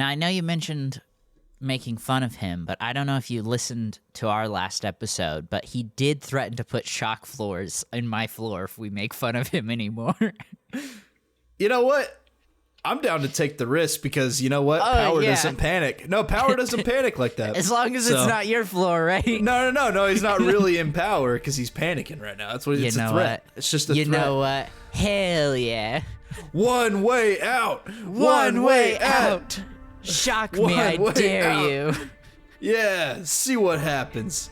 Now, I know you mentioned making fun of him, but I don't know if you listened to our last episode, but he did threaten to put shock floors in my floor if we make fun of him anymore. You know what? I'm down to take the risk because you know what? Power doesn't panic. No, Power doesn't panic like that. As long as it's not your floor, right? No. He's not really in Power because he's panicking right now. That's what it's a threat. What? It's just a threat. You know what? Hell yeah. One way out. One way out. Shock me, I dare you. Yeah, see what happens.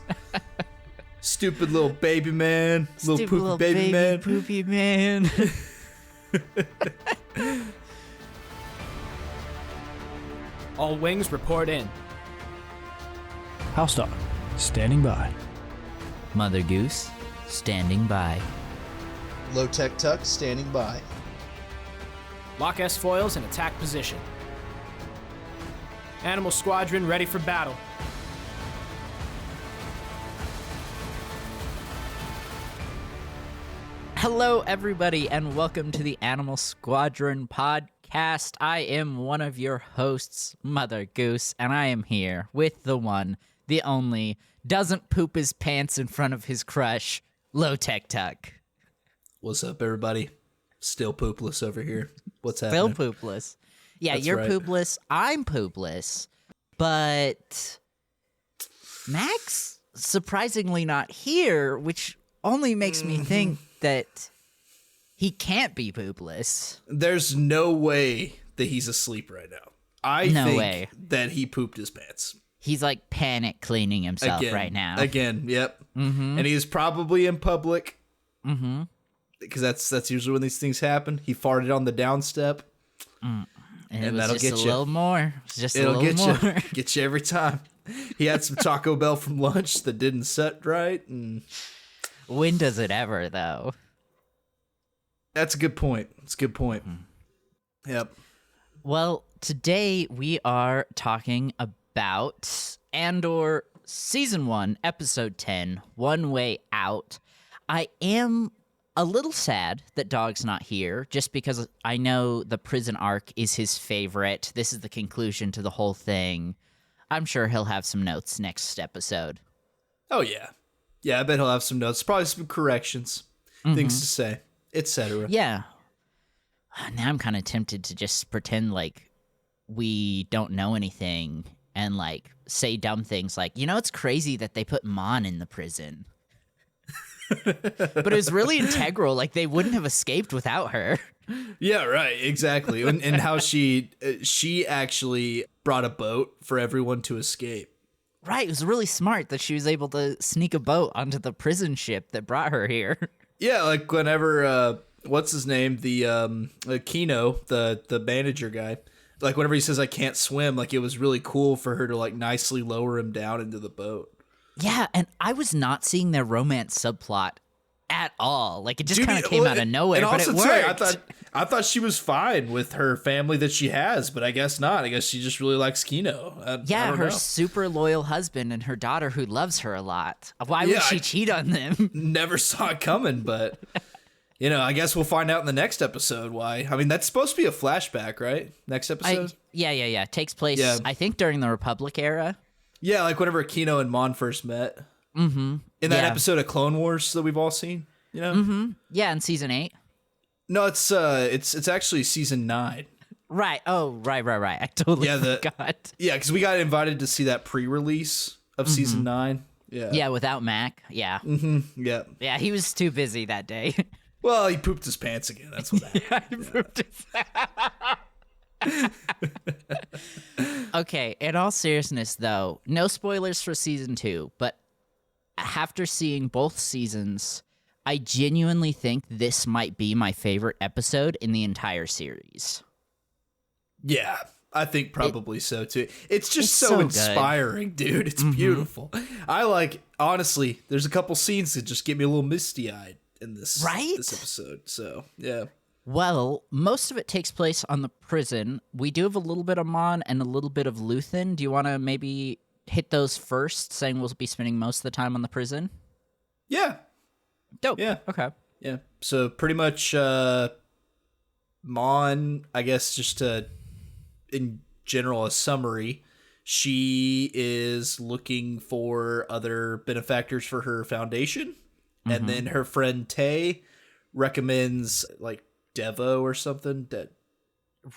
Stupid little baby man. Stupid little baby man. Poopy man. All wings report in. HouseDog, standing by. MotherGoose, standing by. Lowtech Tuck, standing by. Lock S foils in attack position. Animal Squadron ready for battle. Hello, everybody, and welcome to the Animal Squadron podcast. I am one of your hosts, MotherGoose, and I am here with the one, the only, doesn't poop his pants in front of his crush, Lowtech Tuck. What's up, everybody? Still poopless over here. What's happening? Still poopless. Yeah, That's you're right. poopless, I'm poopless, but Max surprisingly not here, which only makes me think that he can't be poopless. There's no way that he's asleep right now. I think that he pooped his pants. He's like panic cleaning himself right now. Again, yep. Mm-hmm. And he's probably in public. Mm-hmm. Because that's usually when these things happen. He farted on the downstep. And it was that'll just get a you. little more. It's just It'll a little get more. you. Get you every time. He had some Taco Bell from lunch that didn't set right. And When does it ever, though? that's a good point. It's a good point. Yep. Well, today we are talking about Andor Season 1, Episode 10, One Way Out. I am a little sad that Dog's not here, just because I know the prison arc is his favorite. This is the conclusion to the whole thing. I'm sure he'll have some notes next episode. Oh, yeah. Yeah, I bet he'll have some notes. Probably some corrections, things to say, etc. Yeah. Now I'm kind of tempted to just pretend like we don't know anything and like say dumb things like, it's crazy that they put Mon in the prison. But it was really integral. Like they wouldn't have escaped without her. Yeah, right. Exactly. and how she actually brought a boat for everyone to escape. Right. It was really smart that she was able to sneak a boat onto the prison ship that brought her here. Yeah, like whenever what's his name, the Kino, the manager guy, like whenever he says I can't swim, like it was really cool for her to like nicely lower him down into the boat. Yeah, and I was not seeing their romance subplot at all. Like it just kind of came out of nowhere, but it worked. I thought she was fine with her family that she has, but I guess not. I guess she just really likes Kino. I don't know. Super loyal husband and her daughter who loves her a lot. Why would she cheat on them? Never saw it coming, but I guess we'll find out in the next episode why. I mean, that's supposed to be a flashback, right? Next episode? Yeah. Takes place, I think, during the Republic era. Yeah, like whenever Kino and Mon first met. Mm-hmm. In that episode of Clone Wars that we've all seen, Mm-hmm. Yeah, in season 8. No, it's actually season 9. Right. Oh, right. I totally forgot. Yeah, because we got invited to see that pre-release of season 9. Yeah. Yeah, without Mac. Yeah. Mm-hmm. Yeah. Yeah, he was too busy that day. Well, he pooped his pants again. That's what happened. He pooped his Okay, in all seriousness, though, no spoilers for season 2, but after seeing both seasons, I genuinely think this might be my favorite episode in the entire series. Yeah, I think probably so too. It's just so inspiring, dude. It's beautiful. Honestly, there's a couple scenes that just get me a little misty-eyed in this episode. So, yeah. Well, most of it takes place on the prison. We do have a little bit of Mon and a little bit of Luthen. Do you want to maybe hit those first, saying we'll be spending most of the time on the prison? Yeah. Dope. Yeah. Okay. Yeah. So pretty much Mon, I guess, just to general a summary, she is looking for other benefactors for her foundation. And then her friend Tay recommends like Devo or something.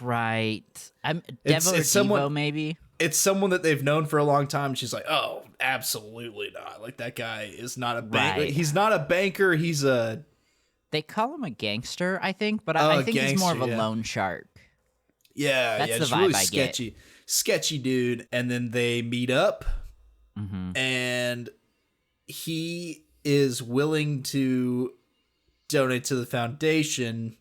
Right. Devo It's or someone, Devo, maybe? It's someone that they've known for a long time. She's like, oh, absolutely not. Like, that guy is not a banker. Right. He's not a banker. He's a... They call him a gangster, I think, but I think he's more of a loan shark. Yeah, That's the it's vibe really I sketchy. get. Sketchy dude. And then they meet up, and he is willing to donate to the foundation,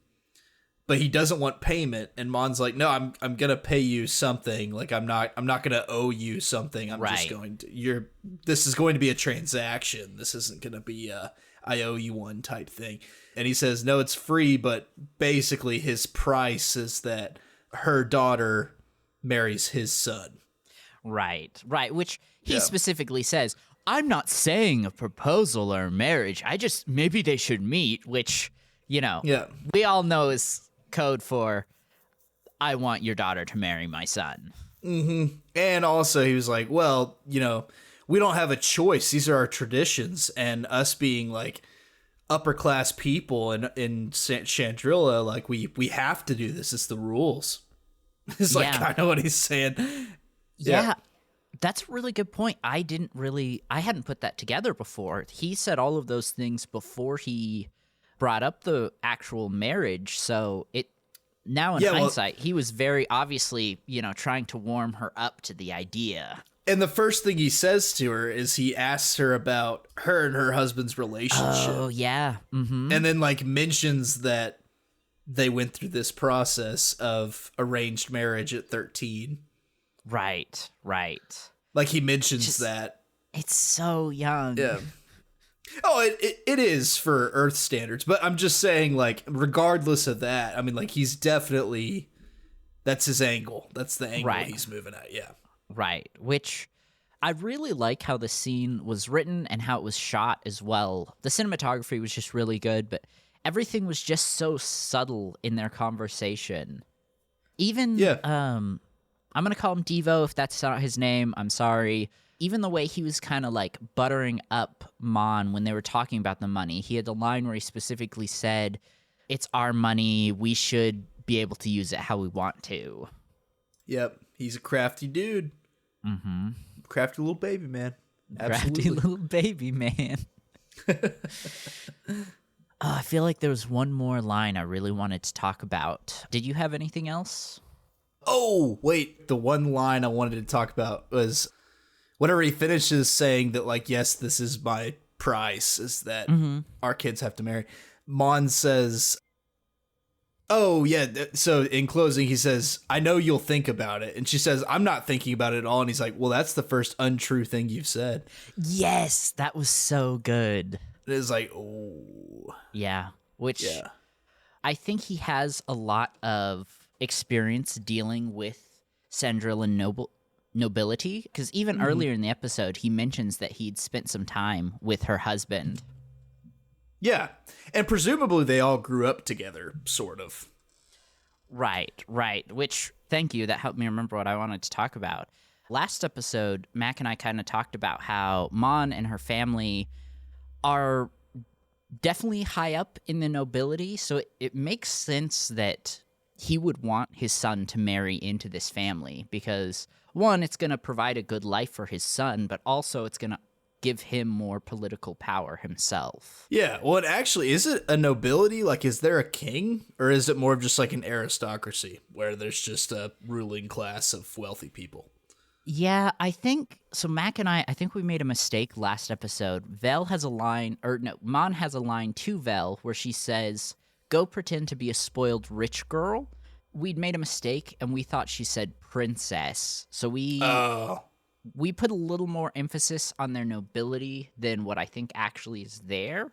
but he doesn't want payment. And Mon's like, no, I'm gonna pay you something. Like, I'm not gonna owe you something. I'm just going to. This is going to be a transaction. This isn't gonna be a I owe you one type thing. And he says, no, it's free, but basically his price is that her daughter marries his son. Right, which he specifically says, I'm not saying a proposal or marriage. I just, maybe they should meet, which, we all know is code for, I want your daughter to marry my son. Mm-hmm. And also he was like, well, we don't have a choice. These are our traditions. And us being like upper class people in Chandrilla, like we have to do this. It's the rules. It's like kind of what he's saying. Yeah. That's a really good point. I hadn't put that together before. He said all of those things before he brought up the actual marriage. So now in hindsight, he was very obviously, trying to warm her up to the idea. And the first thing he says to her is he asks her about her and her husband's relationship. Oh, yeah. Mm-hmm. And then mentions that they went through this process of arranged marriage at 13. Right. Like he mentions that. It's so young. Yeah. Oh, it is for Earth standards, but I'm just saying, regardless of that, I mean, he's definitely, that's his angle. That's the angle he's moving at, yeah. Right, which I really like how the scene was written and how it was shot as well. The cinematography was just really good, but everything was just so subtle in their conversation. Even, I'm going to call him Devo if that's not his name. I'm sorry. Even the way he was kind of buttering up Mon when they were talking about the money. He had the line where he specifically said, it's our money. We should be able to use it how we want to. Yep. He's a crafty dude. Mm-hmm. Crafty little baby man. Absolutely. Crafty little baby man. I feel like there was one more line I really wanted to talk about. Did you have anything else? Oh, wait. The one line I wanted to talk about was whenever he finishes saying that, yes, this is my price, is that our kids have to marry. Mon says, oh, yeah. So in closing, he says, I know you'll think about it. And she says, I'm not thinking about it at all. And he's like, well, that's the first untrue thing you've said. Yes, that was so good. It is like, oh. Yeah, which I think he has a lot of experience dealing with Sandrillan nobility, because even earlier in the episode, he mentions that he'd spent some time with her husband. Yeah, and presumably they all grew up together, sort of. Right, which, thank you, that helped me remember what I wanted to talk about. Last episode, Mac and I kind of talked about how Mon and her family are definitely high up in the nobility, so it makes sense that he would want his son to marry into this family, because, one, it's going to provide a good life for his son, but also it's going to give him more political power himself. Yeah, well, it actually, is it a nobility? Is there a king? Or is it more of just an aristocracy, where there's just a ruling class of wealthy people? Yeah, I think, so Mac and I think we made a mistake last episode. Vel has a line, Mon has a line to Vel where she says, go pretend to be a spoiled rich girl. We'd made a mistake and we thought she said princess. So we put a little more emphasis on their nobility than what I think actually is there.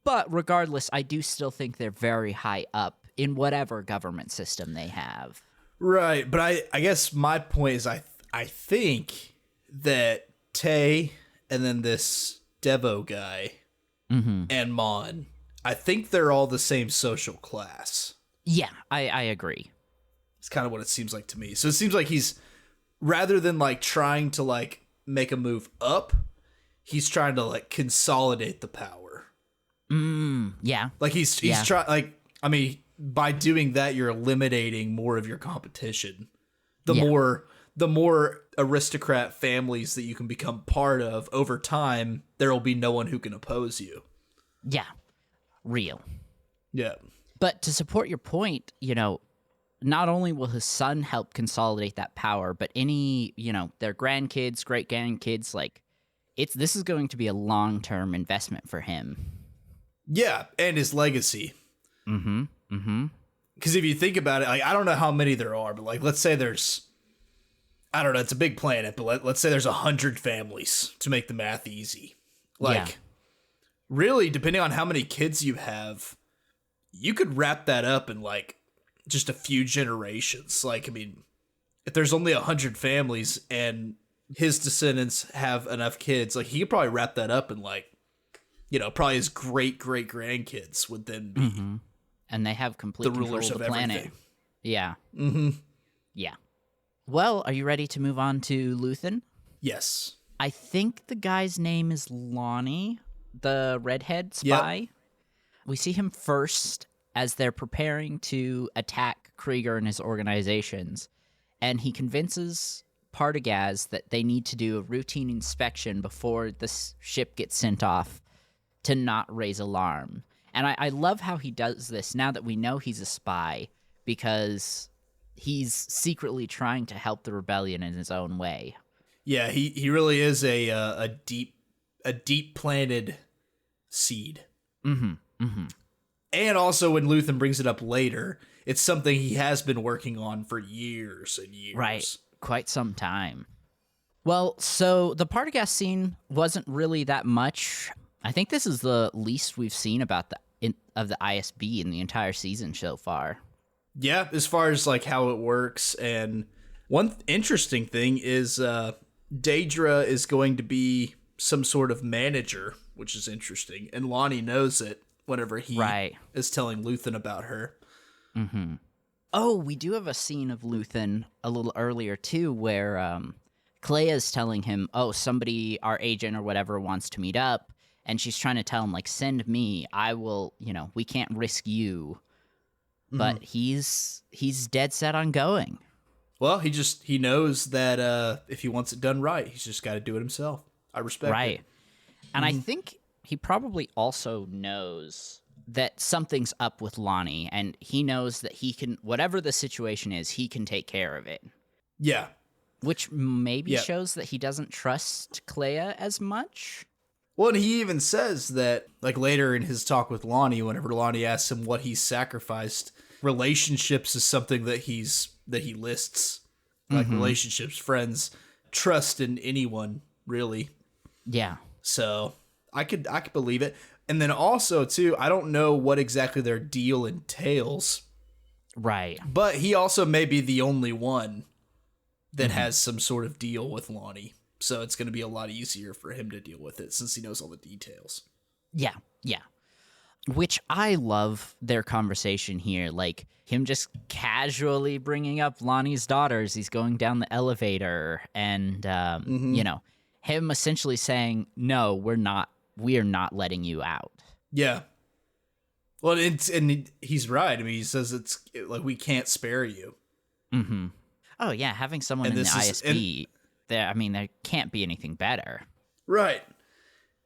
But regardless, I do still think they're very high up in whatever government system they have. Right, but I guess my point is I think that Tay and then this Devo guy and Mon, I think they're all the same social class. Yeah, I agree. It's kind of what it seems like to me. So it seems like he's, rather than like trying to like make a move up, he's trying to like consolidate the power. Yeah. Like he's trying, like, I mean, by doing that, you're eliminating more of your competition. The more aristocrat families that you can become part of over time, there will be no one who can oppose you. Yeah. Real. Yeah. But to support your point, you know, not only will his son help consolidate that power, but any, you know, their grandkids, great grandkids, like, this is going to be a long-term investment for him. Yeah, and his legacy. Because if you think about it, like, I don't know how many there are, but like, let's say there's, I don't know, it's a big planet, but let's say there's 100 families, to make the math easy. Like, really, depending on how many kids you have, you could wrap that up in like just a few generations. Like, I mean, if there's only 100 families and his descendants have enough kids, like, he could probably wrap that up in like, you know, probably his great grandkids would then be and they have complete the rulers control of of the planet. everything. Yeah. Yeah. Well, are you ready to move on to Luthen? Yes. I think the guy's name is Lonnie, the redhead spy. Yep. We see him first as they're preparing to attack Krieger and his organizations, and he convinces Partagaz that they need to do a routine inspection before this ship gets sent off to not raise alarm. And I love how he does this now that we know he's a spy, because he's secretly trying to help the rebellion in his own way. Yeah, he really is a deep planted seed. And also, when Luthen brings it up later, it's something he has been working on for years and years. Right, quite some time. Well, so the Partagaz scene wasn't really that much. I think this is the least we've seen about of the ISB in the entire season so far. Yeah, as far as like how it works, and one interesting thing is Daedra is going to be some sort of manager, which is interesting, and Lonnie knows it whenever he is telling Luthen about her. Oh, we do have a scene of Luthen a little earlier too, where Clea's telling him, "Oh, somebody, our agent or whatever, wants to meet up," and she's trying to tell him, like, "Send me. I will. You know, we can't risk you." But he's dead set on going. Well, he knows that if he wants it done right, he's just got to do it himself. I respect it. And I think he probably also knows that something's up with Lonnie, and he knows that he can, whatever the situation is, he can take care of it. Yeah. Which maybe shows that he doesn't trust Clea as much. Well, and he even says that, like, later in his talk with Lonnie, whenever Lonnie asks him what he's sacrificed, relationships is something that he lists. Like, relationships, friends, trust in anyone, really. Yeah. So I could believe it. And then also, too, I don't know what exactly their deal entails. Right. But he also may be the only one that has some sort of deal with Lonnie. So it's going to be a lot easier for him to deal with it since he knows all the details. Yeah. Which I love their conversation here. Like, him just casually bringing up Lonnie's daughters. He's going down the elevator and, you know, him essentially saying, "No, we are not letting you out." Yeah. Well, and he's right. I mean, he says it's like, we can't spare you. Oh, yeah. Having someone in the ISB, there can't be anything better. Right.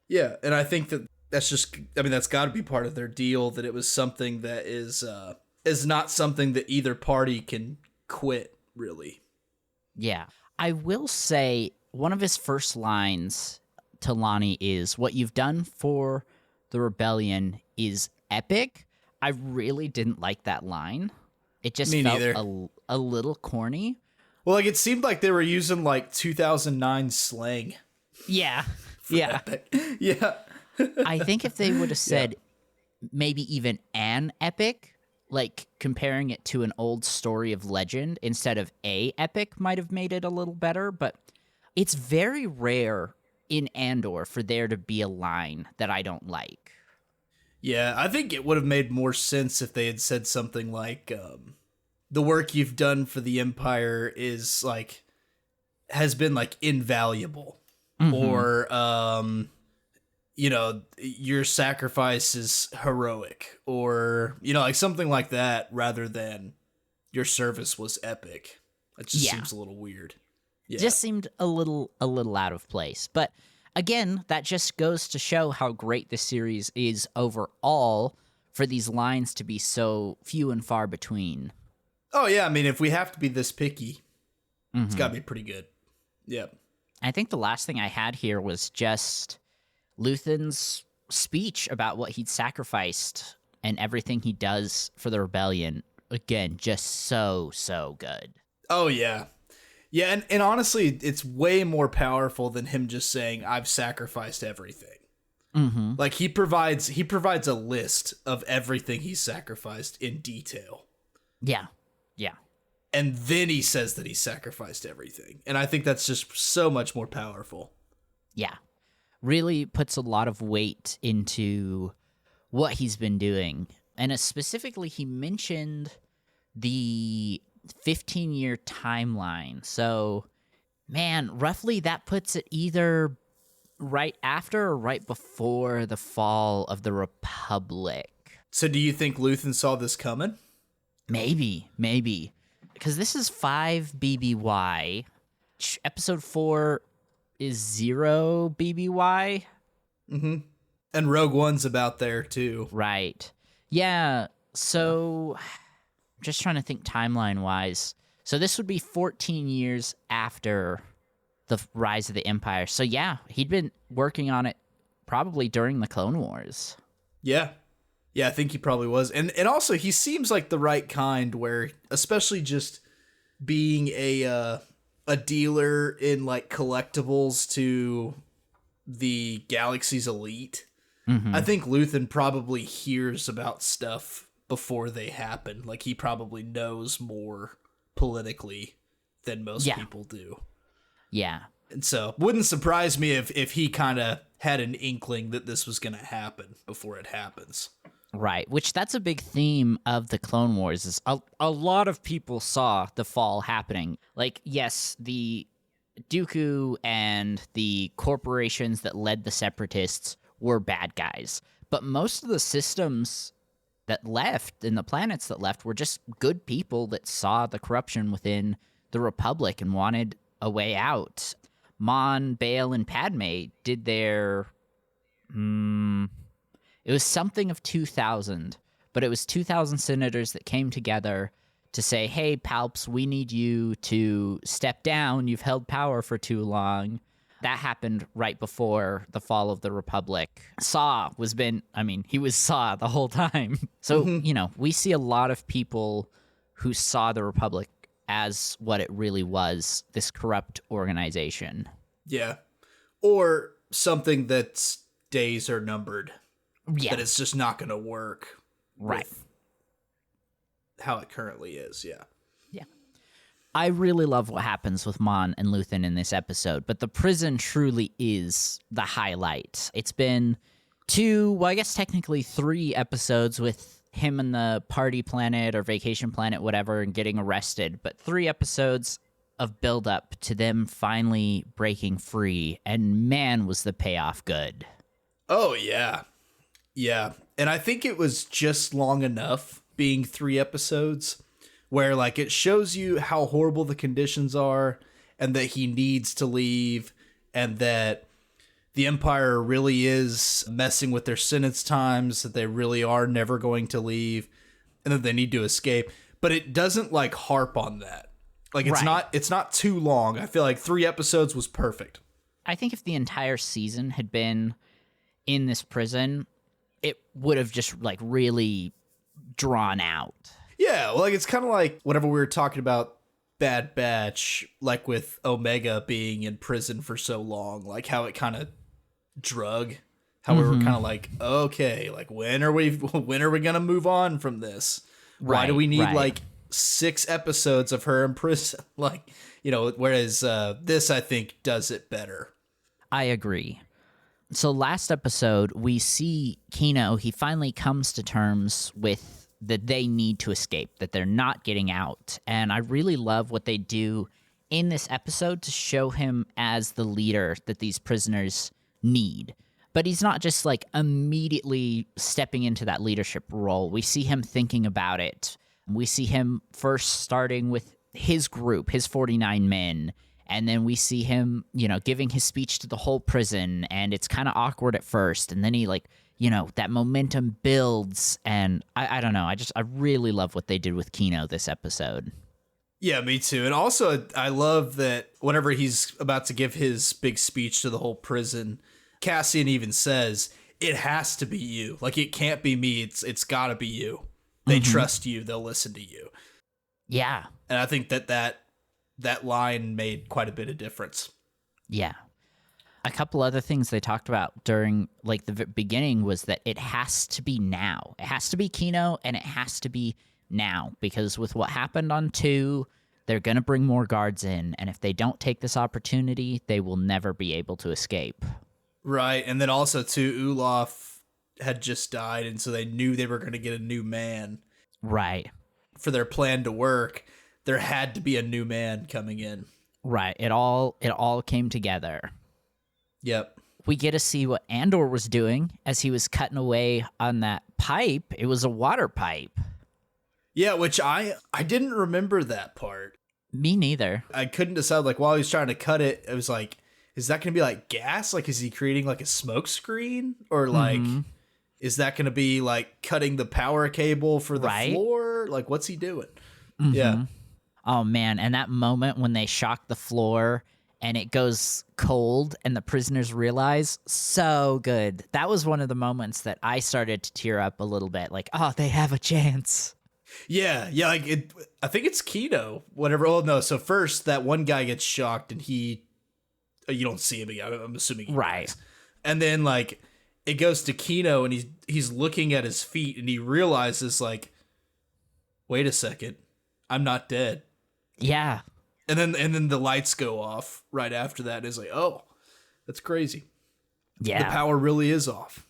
Yeah. And I think that's got to be part of their deal, that it was something that is not something that either party can quit, really. Yeah. I will say one of his first lines to Lonnie is, "What you've done for the rebellion is epic." I really didn't like that line. It just felt a little corny. Well, like, it seemed like they were using like 2009 slang. Yeah. Epic. Yeah. I think if they would have said maybe even an epic, like comparing it to an old story of legend instead of a epic, might have made it a little better. But it's very rare in Andor for there to be a line that I don't like. Yeah, I think it would have made more sense if they had said something like, the work you've done for the Empire is like has been like invaluable, or your sacrifice is heroic, or like something like that, rather than your service was epic. It just seems a little weird. Yeah. Just seemed a little out of place. But again, that just goes to show how great the series is overall for these lines to be so few and far between. Oh yeah, I mean, if we have to be this picky, it's got to be pretty good. Yep. I think the last thing I had here was just Luthen's speech about what he'd sacrificed and everything he does for the rebellion. Again, just so good. Oh yeah. Yeah, and honestly, it's way more powerful than him just saying, I've sacrificed everything. Mm-hmm. Like, he provides a list of everything he's sacrificed in detail. Yeah. And then he says that he sacrificed everything. And I think that's just so much more powerful. Yeah. Really puts a lot of weight into what he's been doing. And specifically, he mentioned the 15-year timeline. So, man, roughly that puts it either right after or right before the fall of the Republic. So do you think Luthen saw this coming? Maybe. Because this is 5 BBY. Episode 4 is 0 BBY. Mm-hmm. And Rogue One's about there, too. Right. Yeah, so just trying to think timeline-wise. So this would be 14 years after the rise of the Empire. So yeah, he'd been working on it probably during the Clone Wars. Yeah. Yeah, I think he probably was. And also, he seems like the right kind where, especially just being a dealer in, like, collectibles to the galaxy's elite, I think Luthen probably hears about stuff before they happen. Like, he probably knows more politically than most people do. Yeah. And so, wouldn't surprise me if he kind of had an inkling that this was going to happen before it happens. Right, which that's a big theme of the Clone Wars, is a lot of people saw the fall happening. Like, yes, the Dooku and the corporations that led the Separatists were bad guys, but most of the systems that left and the planets that left were just good people that saw the corruption within the Republic and wanted a way out. Mon, Bail, and Padme did their... It was something of 2,000, but it was 2,000 senators that came together to say, hey, Palps, we need you to step down. You've held power for too long. That happened right before the fall of the Republic. He was Saw the whole time. So, we see a lot of people who saw the Republic as what it really was, this corrupt organization. Yeah. Or something that's days are numbered. Yeah. That it's just not going to work. Right. With how it currently is, yeah. Yeah. I really love what happens with Mon and Luthen in this episode, but the prison truly is the highlight. It's been 3 episodes with him and the party planet or vacation planet, whatever, and getting arrested, but 3 episodes of build-up to them finally breaking free, and man, was the payoff good. Oh, yeah. Yeah, and I think it was just long enough, being 3 episodes, where, like, it shows you how horrible the conditions are, and that he needs to leave, and that the Empire really is messing with their sentence times, that they really are never going to leave, and that they need to escape. But it doesn't, like, harp on that. Like, it's not too long. I feel like 3 episodes was perfect. I think if the entire season had been in this prison, it would have just, like, really drawn out. Yeah, well, like, it's kind of like whenever we were talking about Bad Batch, like with Omega being in prison for so long, like how it kind of drug, how we were kind of like, okay, like when are we gonna move on from this? Why do we need like 6 episodes of her in prison? Like, whereas this, I think, does it better. I agree. So last episode, we see Kino, he finally comes to terms with that they need to escape, that they're not getting out. And I really love what they do in this episode to show him as the leader that these prisoners need. But he's not just like immediately stepping into that leadership role. We see him thinking about it. We see him first starting with his group, his 49 men. And then we see him, giving his speech to the whole prison. And it's kind of awkward at first. And then he that momentum builds. And I don't know. I really love what they did with Kino this episode. Yeah, me too. And also, I love that whenever he's about to give his big speech to the whole prison, Cassian even says, it has to be you. Like, it can't be me. It's got to be you. They trust you. They'll listen to you. Yeah. And I think that line made quite a bit of difference. Yeah. A couple other things they talked about during like the beginning was that it has to be now. It has to be Kino, and it has to be now, because with what happened on 2, they're going to bring more guards in, and if they don't take this opportunity, they will never be able to escape. Right, and then also too, Olaf had just died, and so they knew they were going to get a new man. Right. For their plan to work, there had to be a new man coming in. Right. It all came together. Yep. We get to see what Andor was doing as he was cutting away on that pipe. It was a water pipe. Yeah, which I didn't remember that part. Me neither. I couldn't decide, like, while he was trying to cut it, it was like, is that going to be like gas? Like, is he creating like a smoke screen? Or like, is that going to be like cutting the power cable for the floor? Like, what's he doing? Yeah. Oh, man. And that moment when they shock the floor and it goes cold and the prisoners realize, so good. That was one of the moments that I started to tear up a little bit. Like, oh, they have a chance. Yeah, like I think it's Kino. Whatever. Oh no. So first, that one guy gets shocked, and you don't see him again. I'm assuming he dies. And then like it goes to Kino, and he's looking at his feet, and he realizes like, wait a second, I'm not dead. Yeah. And then the lights go off right after that. And it's like, oh, that's crazy. Yeah. The power really is off.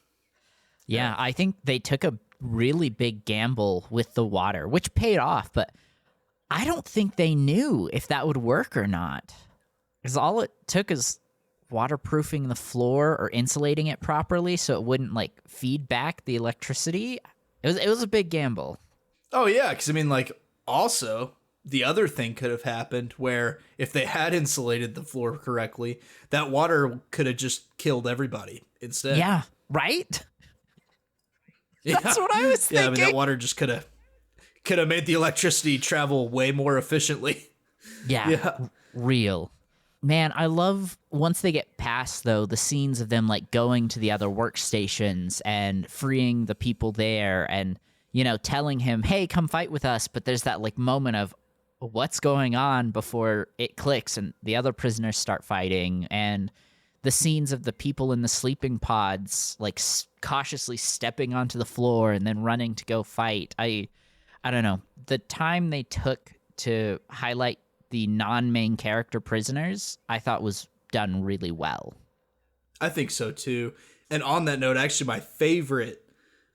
Yeah, I think they took a really big gamble with the water, which paid off, but I don't think they knew if that would work or not. Because all it took is waterproofing the floor or insulating it properly so it wouldn't like feed back the electricity. It was a big gamble. Oh yeah, because I mean, like, also the other thing could have happened where if they had insulated the floor correctly, that water could have just killed everybody instead. Yeah, right? That's what I was thinking. Yeah, I mean, that water just could have made the electricity travel way more efficiently. Yeah. Real. Man, I love once they get past, though, the scenes of them like going to the other workstations and freeing the people there and, telling him, hey, come fight with us. But there's that like moment of what's going on before it clicks and the other prisoners start fighting, and the scenes of the people in the sleeping pods like cautiously stepping onto the floor and then running to go fight. I don't know. The time they took to highlight the non-main character prisoners, I thought was done really well. I think so too. And on that note, actually my favorite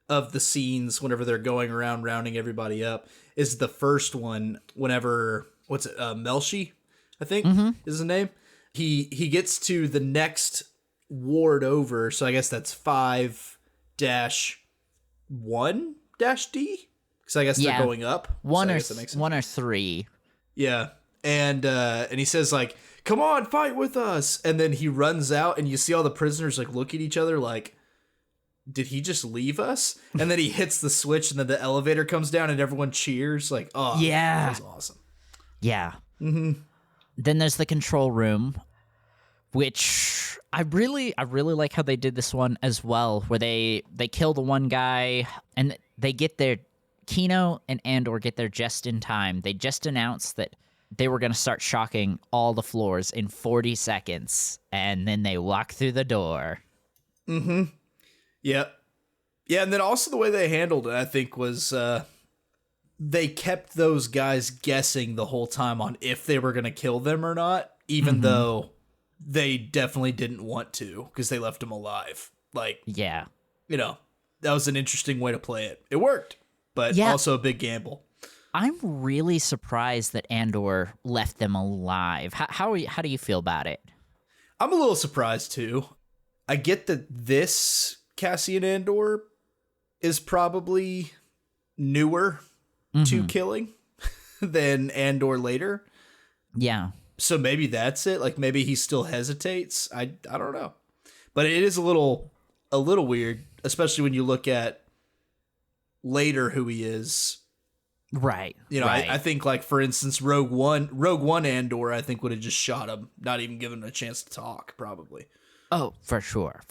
of the scenes whenever they're going around rounding everybody up is the first one whenever, Melshi, I think is his name. He gets to the next ward over, so I guess that's 5-1-D? Because I guess they're going up. One or 3. Yeah. And he says like, come on, fight with us. And then he runs out and you see all the prisoners like look at each other like, did he just leave us? And then he hits the switch and then the elevator comes down and everyone cheers. Like, oh, yeah, that was awesome. Yeah. Then there's the control room, which I really like how they did this one as well, where they kill the one guy and they get their Kino and Andor get there just in time. They just announced that they were going to start shocking all the floors in 40 seconds, and then they walk through the door. Yep. Yeah, and then also the way they handled it, I think, was they kept those guys guessing the whole time on if they were going to kill them or not, even though they definitely didn't want to because they left them alive. Like, yeah. That was an interesting way to play it. It worked. but also a big gamble. I'm really surprised that Andor left them alive. How do you feel about it? I'm a little surprised too. I get that this Cassian Andor is probably newer to killing than Andor later. Yeah. So maybe that's it. Like maybe he still hesitates. I don't know. But it is a little weird, especially when you look at later who he is. Right. You know, right. I think like for instance Rogue One Andor I think would have just shot him, not even given him a chance to talk probably. Oh, for sure.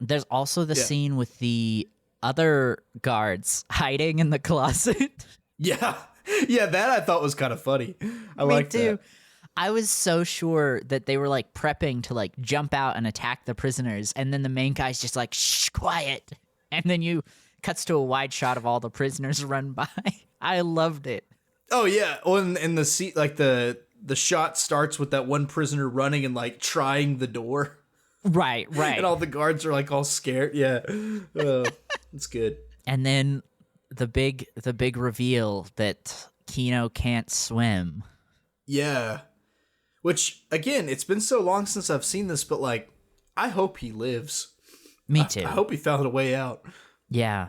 There's also the scene with the other guards hiding in the closet. Yeah, that I thought was kind of funny. I Me like too. that. I was so sure that they were like prepping to like jump out and attack the prisoners, and then the main guy's just like, shh, quiet. And then you cuts to a wide shot of all the prisoners run by. I loved it. Oh yeah, well, in the seat, like the shot starts with that one prisoner running and like trying the door. Right. And all the guards are like all scared. Yeah, it's good. And then the big reveal that Kino can't swim. Yeah, which again, it's been so long since I've seen this, but like, I hope he lives. Me too. I hope he found a way out. Yeah.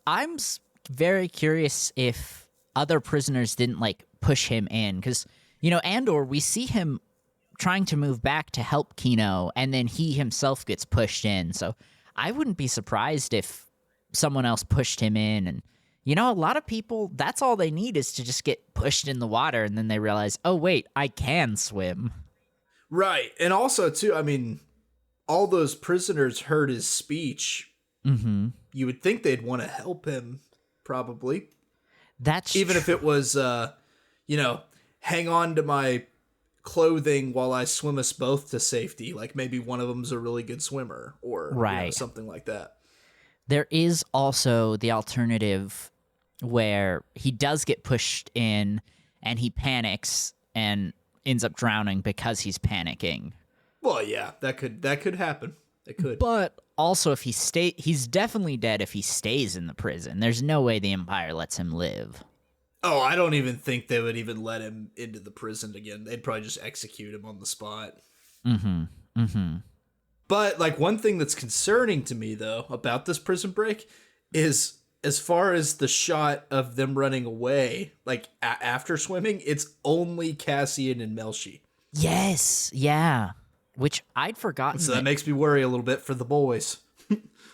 I'm very curious if other prisoners didn't like push him in, because Andor, we see him trying to move back to help Kino, and then he himself gets pushed in. So I wouldn't be surprised if someone else pushed him in. And a lot of people, that's all they need is to just get pushed in the water, and then they realize, oh wait, I can swim. Right. And also too, I mean, all those prisoners heard his speech. Mm-hmm. You would think they'd want to help him, probably. That's even if it was, hang on to my clothing while I swim us both to safety. Like maybe one of them's a really good swimmer, or something like that. There is also the alternative where he does get pushed in and he panics and ends up drowning because he's panicking. Well, yeah, that could happen. It could. But also, if he's definitely dead if he stays in the prison. There's no way the Empire lets him live. Oh, I don't even think they would even let him into the prison again. They'd probably just execute him on the spot. But like one thing that's concerning to me though about this prison break is, as far as the shot of them running away, like after swimming, it's only Cassian and Melshi. Yes, yeah. Which I'd forgotten. So that makes me worry a little bit for the boys.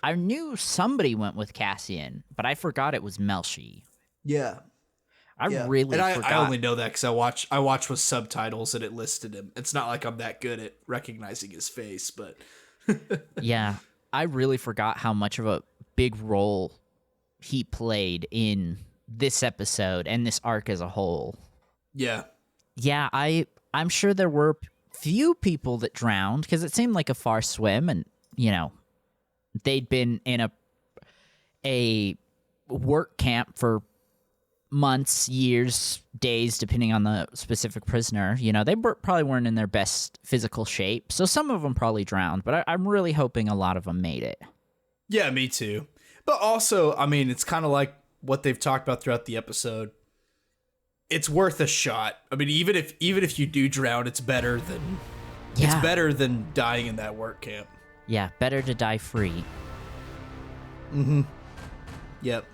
I knew somebody went with Cassian, but I forgot it was Melshi. Yeah. I really forgot. I only know that because I watch with subtitles and it listed him. It's not like I'm that good at recognizing his face, but yeah, I really forgot how much of a big role he played in this episode and this arc as a whole. Yeah. Yeah, I'm sure there were few people that drowned because it seemed like a far swim, and they'd been in a work camp for months, years, days, depending on the specific prisoner. They probably weren't in their best physical shape, so some of them probably drowned, but I'm really hoping a lot of them made it. Yeah, me too. But also, I mean, it's kind of like what they've talked about throughout the episode. It's worth a shot. I mean, even if you do drown, it's better than dying in that work camp. Yeah, better to die free. Mm-hmm. Yep.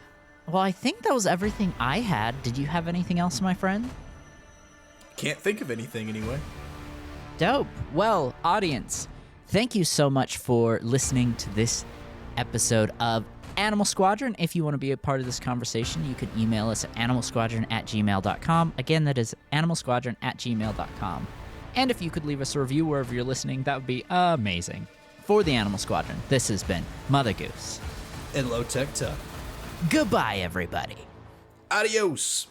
Well, I think that was everything I had. Did you have anything else, my friend? Can't think of anything anyway. Dope. Well, audience, thank you so much for listening to this episode of Animal Squadron. If you want to be a part of this conversation, you can email us at animalsquadron@gmail.com. Again, that is animalsquadron@gmail.com. And if you could leave us a review wherever you're listening, that would be amazing. For the Animal Squadron, this has been MotherGoose. And Lowtech Tuck. Goodbye, everybody. Adios.